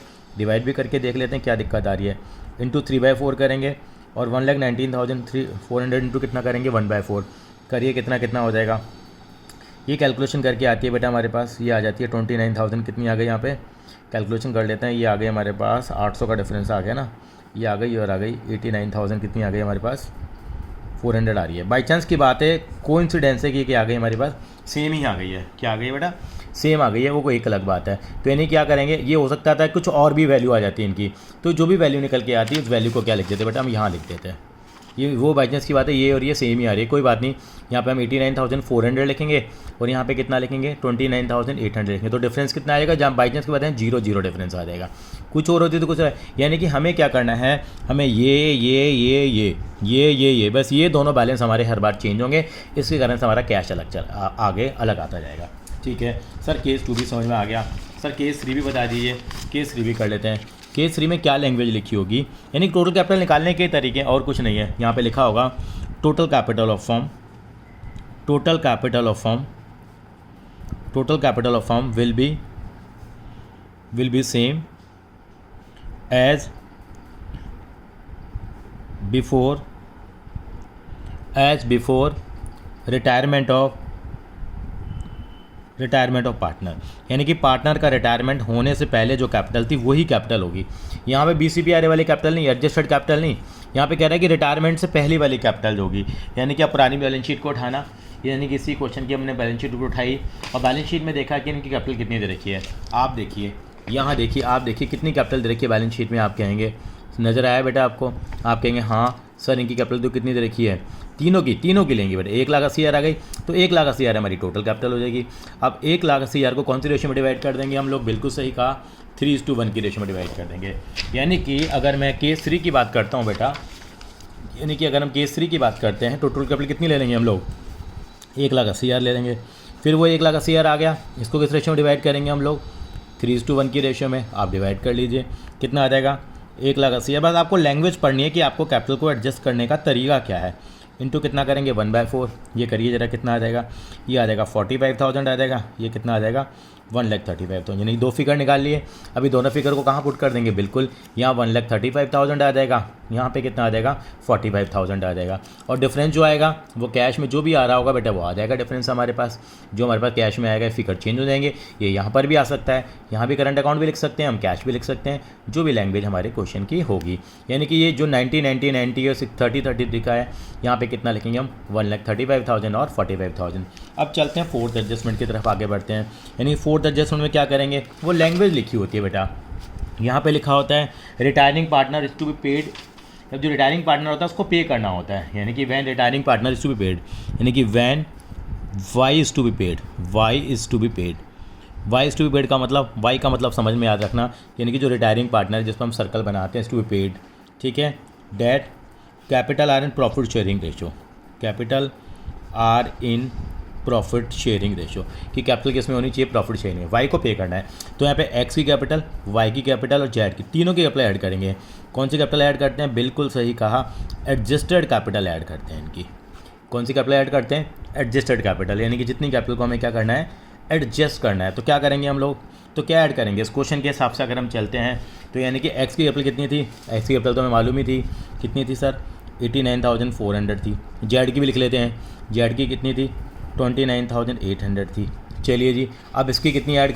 भी करके देख लेते हैं क्या दिक्कत आ रही है। इंटू 3/4 करेंगे और 1,19,400 इंटू कितना करेंगे 1/4, करिए कितना हो जाएगा। ये कैलकुलेशन करके आती है बेटा हमारे पास, ये आ जाती है 29,000 कितनी आ गई, यहाँ पे कैलकुलेशन कर लेते हैं, ये आ गई हमारे पास 800 का डिफरेंस आ गया ना, ये आ गई और आ गई 89,000 कितनी आ गई हमारे पास 400 आ रही है। बाई चांस की बात है, कोइंसिडेंस है कि आ गई हमारे पास सेम ही आ गई है, क्या आ गई है बेटा, सेम आ गई है, वो कोई एक अलग बात है। तो यानी क्या करेंगे, ये हो सकता था कुछ और भी वैल्यू आ जाती है इनकी, तो जो भी वैल्यू निकल के आती है उस वैल्यू को क्या लिख देते बेटा, हम यहाँ लिख देते हैं। ये वो बाई चांस की बात है, ये और ये सेम ही आ रही है, कोई बात नहीं। यहाँ पे हम 89,400 लिखेंगे और यहाँ पे कितना लिखेंगे 29,800 लिखेंगे, तो डिफरेंस कितना आएगा, जहाँ बाई चांस की बात है 0 डिफरेंस आ जाएगा। कुछ और होती तो कुछ, यानी कि हमें क्या करना है, हमें ये बस ये दोनों बैलेंस हमारे हर बार चेंज होंगे, इसके कारण से हमारा कैश आगे अलग आता जाएगा। ठीक है सर, केस 2 भी समझ में आ गया। सर केस 3 भी बता दीजिए, केस 3 भी कर लेते हैं। केस 3 में क्या लैंग्वेज लिखी होगी, यानी टोटल कैपिटल निकालने के तरीके और कुछ नहीं है। यहाँ पे लिखा होगा total capital of firm will be same as before retirement of partner, यानी कि पार्टनर का रिटायरमेंट होने से पहले जो कैपिटल थी वही कैपिटल होगी। यहाँ पे BCPRA वाली कैपिटल नहीं, एडजस्टेड कैपिटल नहीं, यहाँ पे कह रहा है कि रिटायरमेंट से पहली वाली कैपिटल जो होगी, यानी कि आप पुरानी बैलेंस शीट को उठाना, यानी कि इसी क्वेश्चन की हमने बैलेंस शीट को उठाई और बैलेंस शीट में देखा कि इनकी कैपिटल कितनी दे रखी है। आप देखिए यहाँ देखिए, आप देखिए कितनी कैपिटल दे रखी है बैलेंस शीट में, आप कहेंगे नज़र आया बेटा आपको, आप कहेंगे हाँ सर इनकी कैपिटल तो कितनी दे रखी है, तीनों की लेंगे बेटा, 1,80,000 आ गई, तो 1,80,000 हमारी टोटल कैपिटल हो जाएगी। अब 1,80,000 को कौन सी रेशियो में डिवाइड कर देंगे हम लोग, बिल्कुल सही कहा 3:1 की रेशियो में डिवाइड कर देंगे। यानी कि अगर मैं केस 3 की बात करता हूँ बेटा, यानी कि अगर हम केस 3 की बात करते हैं तो टोटल कैपिटल कितनी ले लेंगे हम लोग, 1,80,000 ले लेंगे। फिर वो 1,80,000 आ गया, इसको किस रेशियो में डिवाइड करेंगे हम लोग, 3:1 की रेशियो में। आप डिवाइड कर लीजिए कितना आ जाएगा 1,80,000। बस आपको लैंग्वेज पढ़नी है कि आपको कैपिटल को एडजस्ट करने का तरीका क्या है। इंटू कितना करेंगे 1/4, ये करिए ज़रा कितना आ जाएगा, ये आ जाएगा 45,000 आ जाएगा, ये कितना आ जाएगा 1,35,000, यानी 2 फिगर निकाल लिए। अभी दोनों फिगर को कहाँ पुट कर देंगे, बिल्कुल यहाँ 1,35,000 आ जाएगा, यहाँ पे कितना आ जाएगा 45,000 आ जाएगा। और डिफरेंस जो आएगा वो कैश में जो भी आ रहा होगा बेटा वो आ जाएगा डिफरेंस हमारे पास, जो हमारे पास कैश में आएगा फिगर चेंज हो जाएंगे। ये यहाँ पर भी आ सकता है, यहाँ भी करंट अकाउंट भी लिख सकते हैं हम, कैश भी लिख सकते हैं, जो भी लैंग्वेज हमारे क्वेश्चन की होगी। यानी कि ये जो 90 90 90 और 30 लिखा है, यहाँ पे कितना लिखेंगे हम 1,35,000 और 45,000। अब चलते हैं फोर्थ एडजस्टमेंट की तरफ आगे बढ़ते हैं। यानी फोर्थ एडजस्टमेंट में क्या करेंगे, वो लैंग्वेज लिखी होती है बेटा, यहाँ पे लिखा होता है retiring partner is to be paid. जब जो रिटायरिंग पार्टनर होता है उसको पे करना होता है, यानी कि when retiring partner is to be paid, यानी कि when Y is to be paid, Y is to be paid का मतलब, वाई का मतलब समझ में याद रखना, यानी कि जो रिटायरिंग पार्टनर है जिस पर हम सर्कल बनाते हैं इज टू बी पेड। ठीक है, that capital are in profit sharing ratio, capital are in profit sharing ratio, कि कैपिटल किस में होनी चाहिए, प्रॉफिट शेयरिंग में, वाई को पे करना है। तो यहाँ पे एक्स की कैपिटल, वाई की कैपिटल और जेड की, तीनों की कैपिटल ऐड करेंगे। कौन सी कैपिटल ऐड करते हैं, बिल्कुल सही कहा, एडजस्टेड कैपिटल ऐड करते हैं इनकी। कौन सी कैपिटल ऐड करते हैं, एडजस्टेड कैपिटल, यानी कि जितनी कैपिटल को हमें क्या करना है, एडजस्ट करना है। तो क्या करेंगे हम लोग, तो क्या ऐड करेंगे इस क्वेश्चन के हिसाब से अगर हम चलते हैं तो, यानी कि एक्स की कैपिटल कितनी थी, एक्स की कैपिटल तो हमें मालूम ही थी कितनी थी सर, 89,400 थी। जेड की भी लिख लेते हैं, जेड की कितनी थी 29,800 थी। चलिए जी, अब इसकी कितनी ऐड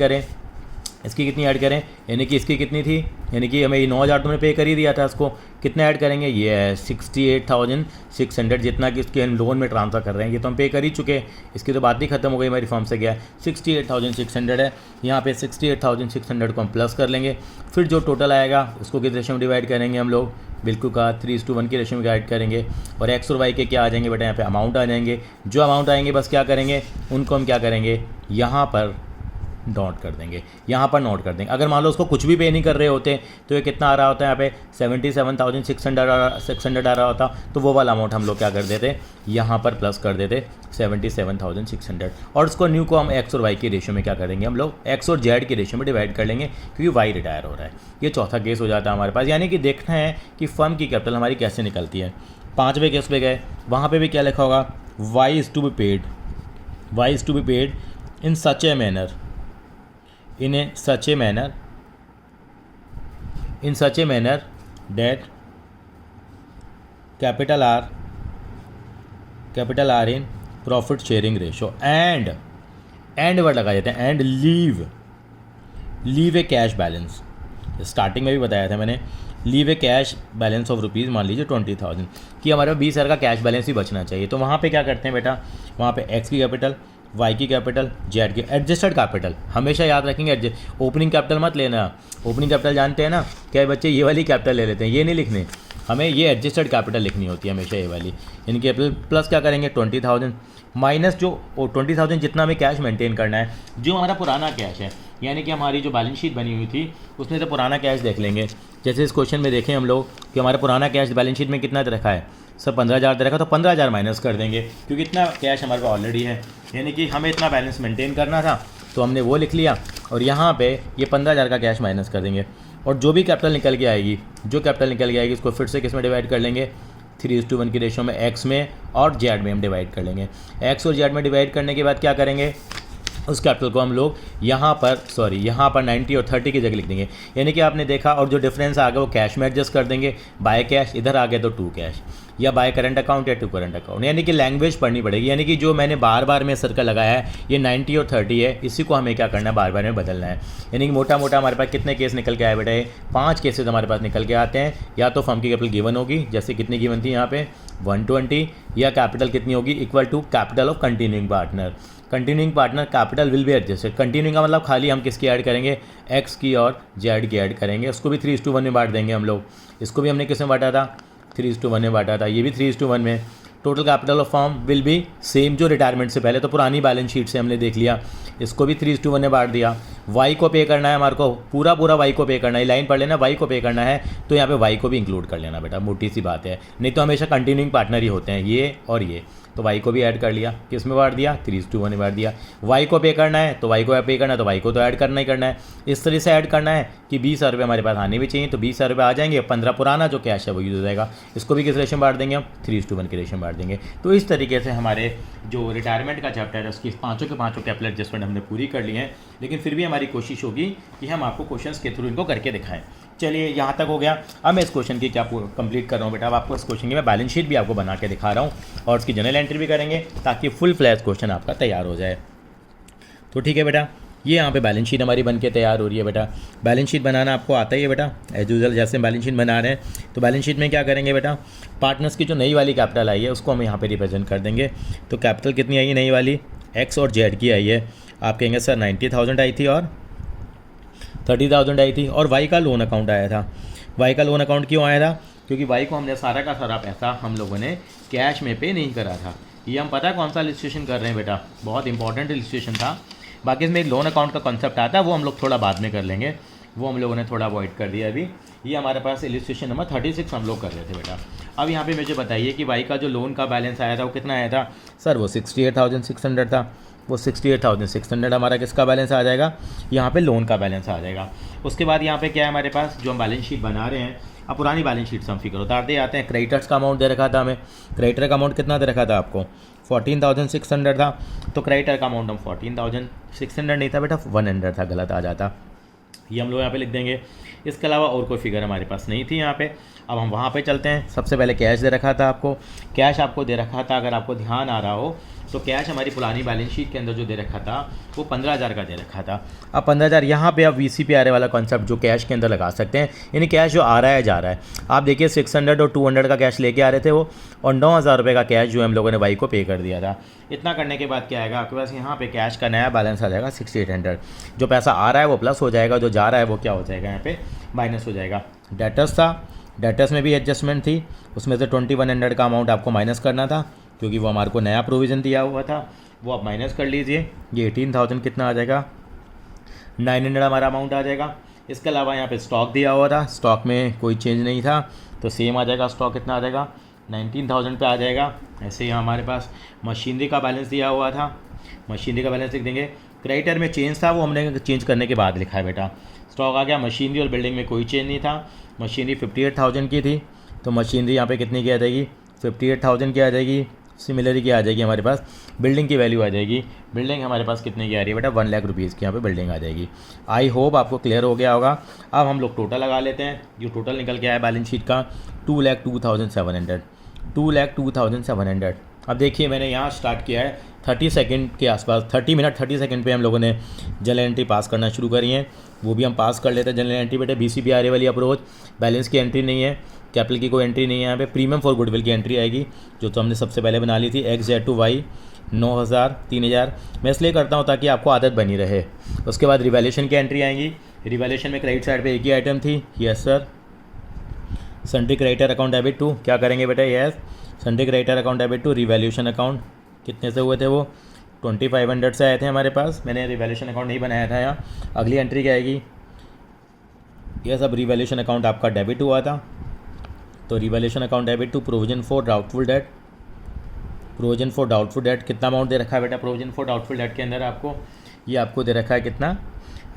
करें, यानी कि इसकी कितनी थी, यानी कि हमें 9,000 तुमने पे कर ही दिया था, इसको कितना ऐड करेंगे, ये है 68,600, जितना कि इसके हम लोन में ट्रांसफ़र कर रहे हैं, ये तो हम पे कर ही चुके हैं, इसकी तो बात ही खत्म हो गई, हमारी फॉर्म से गया 68,600 है। यहाँ पे 68,600 को हम प्लस कर लेंगे, फिर जो टोटल आएगा उसको किस रेशियो में डिवाइड करेंगे हम लोग, बिल्कुल कहा 3:1 की रेशियो में डिवाइड करेंगे। और एक्स और वाई के क्या आ जाएंगे बेटा, यहाँ पे अमाउंट आ जाएंगे, जो अमाउंट आएंगे बस क्या करेंगे, उनको हम क्या करेंगे, यहाँ पर नोट कर देंगे, यहाँ पर नोट कर देंगे। अगर मान लो उसको कुछ भी पे नहीं कर रहे होते तो ये कितना आ रहा होता है, यहाँ पे 77,600 आ रहा होता, तो वो वाला अमाउंट हम लोग क्या कर देते, यहाँ पर प्लस कर देते 77,600, और उसको न्यू को हम एक्स और वाई की रेशियो में क्या करेंगे, हम लोग एक्स और जेड की रेशियो में डिवाइड कर लेंगे, क्योंकि वाई रिटायर हो रहा है। ये चौथा केस हो जाता है हमारे पास। यानी कि देखना है कि फर्म की कैपिटल हमारी कैसे निकलती है। पाँचवें केस पे गए, वहाँ पे भी क्या लिखा होगा, Y is to be paid in such a manner that capital R in profit sharing ratio and word लगा देते हैं, and leave a cash balance। Starting में भी बताया था मैंने, leave A cash balance of rupees, मान लीजिए 20,000 कि हमारे पास 20,000 का कैश बैलेंस ही बचना चाहिए। तो वहाँ पे क्या करते हैं बेटा, वहाँ पे एक्स की कैपिटल, वाई की कैपिटल, जेड की एडजस्टेड कैपिटल, हमेशा याद रखेंगे। ओपनिंग कैपिटल मत लेना, ओपनिंग कैपिटल जानते हैं ना, क्या बच्चे ये वाली कैपिटल ले लेते हैं, ये नहीं लिखने, हमें ये एडजस्टेड कैपिटल लिखनी होती है हमेशा, ये वाली। यानी कैपिटल प्लस क्या करेंगे 20,000 माइनस जो 20,000 जितना हमें कैश मेंटेन करना है, जो हमारा पुराना कैश है, यानी कि हमारी जो बैलेंस शीट बनी हुई थी उसमें से पुराना कैश देख लेंगे। जैसे इस क्वेश्चन में देखें हम लोग कि हमारा पुराना कैश बैलेंस शीट में कितना दे रखा है सर, 15,000 दे रखा, तो 15,000 माइनस कर देंगे, क्योंकि इतना कैश हमारे पास ऑलरेडी है, यानी कि हमें इतना बैलेंस मेंटेन करना था, तो हमने वो लिख लिया, और यहाँ पे ये 15,000 का कैश माइनस कर देंगे। और जो भी कैपिटल निकल के आएगी, उसको फिर से किस में डिवाइड कर लेंगे, 3:1 की रेशियो में, एक्स में और जेड में हम डिवाइड कर लेंगे। एक्स और जेड में डिवाइड करने के बाद क्या करेंगे, उस कैपिटल को हम लोग यहाँ पर 90 और 30 की जगह लिख देंगे। यानी कि आपने देखा, और जो डिफरेंस आ गया वो कैश में एडजस्ट कर देंगे, बाय कैश इधर आ गया तो टू कैश, या बाय करंट अकाउंट या टू करंट अकाउंट। यानी कि लैंग्वेज पढ़नी पड़ेगी, यानी कि जो मैंने बार बार में सर्कल लगाया है, ये 90 और 30 है, इसी को हमें क्या करना है, बार बार में बदलना है। यानी कि मोटा मोटा हमारे पास कितने केस निकल के आए बेटा, 5 केसेस हमारे पास निकल के आते हैं। या तो फर्म की कैपिटल गिवन होगी, जैसे कितनी गिवन थी यहाँ पे 120, या कैपिटल कितनी होगी, equal to capital of continuing partner. Continuing partner capital will be adjusted. Continuing का मतलब खाली हम किसकी ऐड करेंगे, एक्स की और जेड की ऐड करेंगे, उसको भी 3:1 में बांट देंगे हम लोग। इसको भी हमने किस में बांटा था, 3:1 में बांटा था, ये भी 3:1 में। Total capital of firm will be same, जो रिटायरमेंट से पहले, तो पुरानी बैलेंस शीट से हमने देख लिया, इसको भी 3:1 में बांट दिया। वाई को पे करना है हमारे को, पूरा वाई को पे करना है, लाइन पढ़ लेना, वाई को पे करना है, तो यहाँ पे वाई को भी इंक्लूड कर लेना बेटा, मोटी सी बात है, नहीं तो हमेशा कंटिन्यूइंग पार्टनर ही होते हैं ये और ये। तो वाई को भी ऐड कर लिया, किस में बांट दिया, 3:1 में बांट दिया। वाई को पे करना है तो वाई को पे करना है, तो वाई को तो ऐड करना ही करना है। इस तरह से ऐड करना है कि 20,000 रुपये हमारे पास आने भी चाहिए, तो 20,000 रुपये आ जाएंगे, 15 पुराना जो कैश है वो यूज हो जाएगा। इसको भी किस रेशियो में बांट देंगे हम, 3:1 के रेशियो में बांट देंगे। तो इस तरीके से हमारे जो रिटायरमेंट का चैप्टर है उसकी पाँचों के पाँचों कैपिटल एडजस्टमेंट हमने पूरी कर ली है, लेकिन फिर भी हमारी कोशिश होगी कि हम आपको क्वेश्चंस के थ्रू इनको करके दिखाएं। चलिए यहाँ तक हो गया। अब मैं इस क्वेश्चन की क्या कंप्लीट कर रहा हूँ बेटा, अब आपको इस क्वेश्चन की मैं बैलेंस शीट भी आपको बना के दिखा रहा हूँ, और उसकी जनरल एंट्री भी करेंगे, ताकि फुल फ्लैश क्वेश्चन आपका तैयार हो जाए। तो ठीक है बेटा, ये यहाँ पे बैलेंस शीट हमारी बन के तैयार हो रही है बेटा। बैलेंस शीट बनाना आपको आता ही है बेटा, एज यूजुअल जैसे बैलेंस शीट बना रहे हैं। तो बैलेंस शीट में क्या करेंगे बेटा, पार्टनर्स की जो नई वाली कैपिटल आई है उसको हम यहाँ पे रिप्रेजेंट कर देंगे। तो कैपिटल कितनी आई है नई वाली, एक्स और जेड की आई है। आप कहेंगे सर 90,000 आई थी और 30,000 आई थी, और वाई का लोन अकाउंट आया था। वाई का लोन अकाउंट क्यों आया था, क्योंकि वाई को हमने सारा का सारा पैसा हम लोगों ने कैश में पे नहीं करा था। ये हम पता है कौन सा इलस्ट्रेशन कर रहे हैं बेटा, बहुत इंपॉर्टेंट इलस्ट्रेशन था। बाकी इसमें एक लोन अकाउंट का कॉन्सेप्ट आता है, वो हम लोग थोड़ा बाद में कर लेंगे, वो हम लोगों ने थोड़ा अवॉइड कर दिया अभी। ये हमारे पास इलस्ट्रेशन नंबर 36 हम लोग कर रहे थे बेटा। अब यहाँ पे मुझे बताइए कि वाई का जो लोन का बैलेंस आया था वो कितना आया था, सर वो 68,600 था। वो 68,600 हमारा किसका बैलेंस आ जाएगा, यहाँ पे लोन का बैलेंस आ जाएगा। उसके बाद यहाँ पे क्या है हमारे पास, जो हम बैलेंस शीट बना रहे हैं, अब पुरानी बैलेंस शीट से हम फिगर उतारते आते हैं। क्रेडिटर्स का अमाउंट दे रखा था हमें, क्रेडिटर का अमाउंट कितना दे रखा था आपको, 14,600 था। तो क्रेडिटर का अमाउंट हम 14,600 नहीं था बेटा, 100 था, गलत आ जाता, ये हम लोग यहाँ पे लिख देंगे। इसके अलावा और कोई फिगर हमारे पास नहीं थी यहाँ पे। अब हम वहाँ पे चलते हैं। सबसे पहले कैश दे रखा था आपको, कैश आपको दे रखा था, अगर आपको ध्यान आ रहा हो तो कैश हमारी पुरानी बैलेंस शीट के अंदर जो दे रखा था वो 15,000 का दे रखा था। अब 15,000 यहाँ पे आप VCPRA वाला कॉन्सेप्ट जो कैश के अंदर लगा सकते हैं, यानी कैश जो आ रहा है जा रहा है। आप देखिए 600 और 200 का कैश लेके आ रहे थे वो, और 9,000 रुपये का कैश जो हम लोगों ने वाई को पे कर दिया था। इतना करने के बाद क्या आएगा आपके पास, यहाँ पे कैश का नया बैलेंस आ जाएगा 6,800। जो पैसा आ रहा है वो प्लस हो जाएगा, जो जा रहा है वो क्या हो जाएगा, यहाँ पे माइनस हो जाएगा। डेटर्स था, डेटर्स में भी एडजस्टमेंट थी, उसमें से 2100 का अमाउंट आपको माइनस करना था, क्योंकि वो हमारे को नया प्रोविज़न दिया हुआ था, वो आप माइनस कर लीजिए। ये 18,000 कितना आ जाएगा, 900 हमारा अमाउंट आ जाएगा। इसके अलावा यहाँ पे स्टॉक दिया हुआ था, स्टॉक में कोई चेंज नहीं था तो सेम आ जाएगा। स्टॉक कितना आ जाएगा 19,000 पे आ जाएगा। ऐसे ही हमारे पास मशीनरी का बैलेंस दिया हुआ था, मशीनरी का बैलेंस लिख देंगे। क्रेडिटर में चेंज था, वो हमने चेंज करने के बाद लिखा है बेटा। स्टॉक आ गया। मशीनरी और बिल्डिंग में कोई चेंज नहीं था। मशीनरी 58,000 की थी तो मशीनरी यहाँ पे कितनी की आ जाएगी 58,000 की आ जाएगी। सिमिलरली क्या आ जाएगी हमारे पास बिल्डिंग की वैल्यू आ जाएगी। बिल्डिंग हमारे पास कितने की आ रही है बेटा 1 लाख रुपीज़ की यहाँ पे बिल्डिंग आ जाएगी। आई होप आपको क्लियर हो गया होगा। अब हम लोग टोटल लगा लेते हैं। जो टोटल निकल के आया बैलेंस शीट का 2,02,700, 2,02,700। अब देखिए मैंने यहाँ स्टार्ट किया है 30 सेकंड के आसपास, 30 मिनट 30 सेकंड पे हम लोगों ने जनरल एंट्री पास करना शुरू करी है। वो भी हम पास कर लेते हैं जनरल एंट्री बेटे। BCBRA वाली अप्रोच, बैलेंस की एंट्री नहीं है, कैपिटल की कोई एंट्री नहीं है यहाँ पे। प्रीमियम फॉर गुडविल की एंट्री आएगी जो तो हमने सबसे पहले बना ली थी। XZ to Y 9,000 3,000 मैं इसलिए करता हूँ ताकि आपको आदत बनी रहे। उसके बाद रिवैल्यूएशन की एंट्री आएंगी। रिवैल्यूएशन में क्रेडिट साइड पे एक ही आइटम थी, yes sir, sundry creditor account debit to. क्या करेंगे बेटा, yes, sundry creditor account debit to revaluation account. कितने से हुए थे वो 2,500 से आए थे हमारे पास। मैंने रिवैल्यूएशन अकाउंट नहीं बनाया था यहाँ। अगली एंट्री क्या आएगी, यस, अब रिवैल्यूएशन अकाउंट आपका डेबिट हुआ था तो revaluation account debit to provision for doubtful debt. Provision for doubtful debt कितना अमाउंट दे रखा है बेटा प्रोविजन फॉर डाउटफुल डेट के अंदर आपको, ये आपको दे रखा है कितना,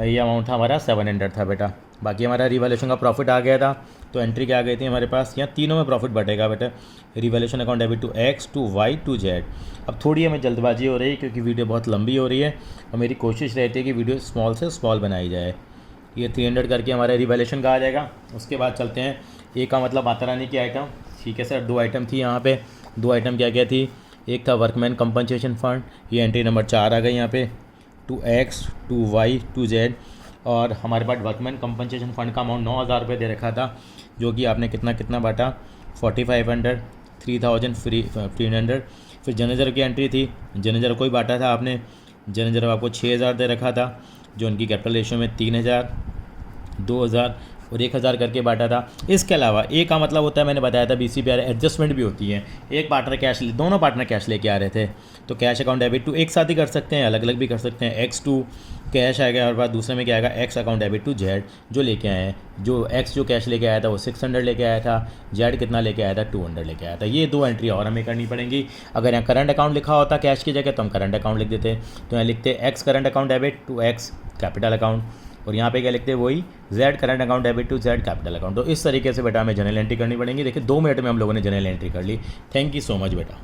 ये अमाउंट था हमारा 700 था बेटा। बाकी हमारा रिवैल्यूएशन का प्रॉफिट आ गया था तो एंट्री क्या आ गई थी हमारे पास, यहाँ तीनों में प्रॉफिट बढ़ेगा बेटा। Revaluation account debit to X to Y to Z। अब थोड़ी हमें जल्दबाजी हो रही है क्योंकि वीडियो बहुत लंबी हो रही है और मेरी कोशिश रहती है कि वीडियो स्मॉल से स्मॉल बनाई जाए। ये 300 करके हमारा रिवैल्यूएशन का आ जाएगा। उसके बाद चलते हैं ए का मतलब माता रानी की आइटम। ठीक है सर, 2 आइटम थी यहाँ पे। 2 आइटम क्या क्या थी, एक था वर्कमैन कंपनसेशन फंड, ये एंट्री नंबर 4 आ गई यहाँ पे, to X to Y to Z। और हमारे पास वर्कमैन कंपनसेशन फंड का अमाउंट 9,000 रुपये दे रखा था जो कि आपने कितना कितना बांटा 4,500, 3,300। फिर जनरल की एंट्री थी, जनरल को ही बांटा था आपने। जनरल आपको 6,000 दे रखा था जो उनकी कैपिटल रेशियो में 3,000, 2,000 और 1,000 करके बांटा था। इसके अलावा ए का मतलब होता है, मैंने बताया था BCBRA एडजस्टमेंट भी होती है। एक पार्टनर कैश, दोनों पार्टनर कैश लेके आ रहे थे तो कैश अकाउंट डेबिट टू एक साथ ही कर सकते हैं, अलग अलग भी कर सकते हैं। X टू कैश आएगा और बाद दूसरे में क्या आएगा X account debit to Z जो लेके आए हैं। जो X जो कैश लेके आया था वो 600 लेके आया था, Z कितना लेके आया था 200 लेके आया था। ये 2 एंट्री और हमें करनी पड़ेंगी। अगर यहाँ करंट अकाउंट लिखा होता कैश की जगह तो हम करंट अकाउंट लिख देते, तो यहाँ लिखते X current account debit to X capital account, और यहाँ पे क्या लिखते हैं वही Z current account debit to Z capital account. तो इस तरीके से बेटा हमें जनरल एंट्री करनी पड़ेगी। देखिए 2 मिनट में हम लोगों ने जनरल एंट्री कर ली। थैंक यू सो मच बेटा।